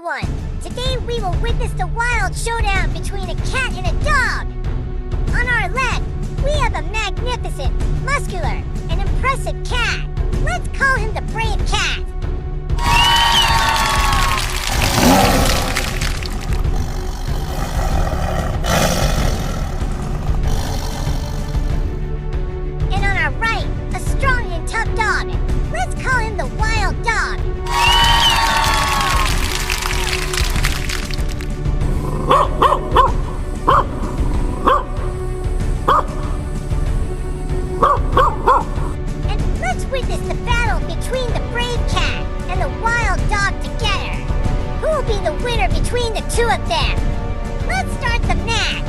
everyone! Today we will witness the wild showdown between a cat and a dog! On our left, we have a magnificent, muscular, and impressive cat. Let's call him the brave cat. And on our right, a strong and tough dog. Let's call him the wild dog. And let's witness the battle between the brave cat and the wild dog together. Who will be the winner between the two of them? Let's start the match.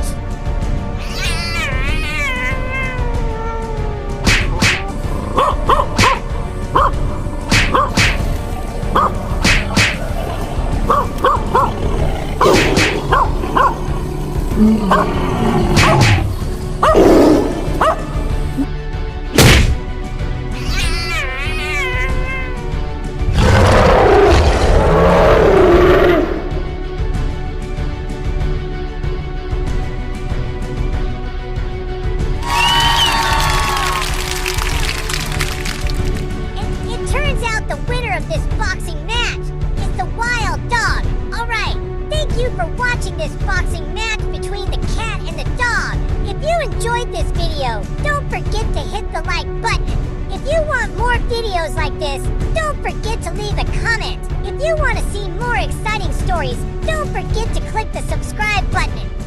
The winner of this boxing match is the wild dog. Alright, thank you for watching this boxing match between the cat and the dog. If you enjoyed this video, don't forget to hit the like button. If you want more videos like this, don't forget to leave a comment. If you want to see more exciting stories, don't forget to click the subscribe button.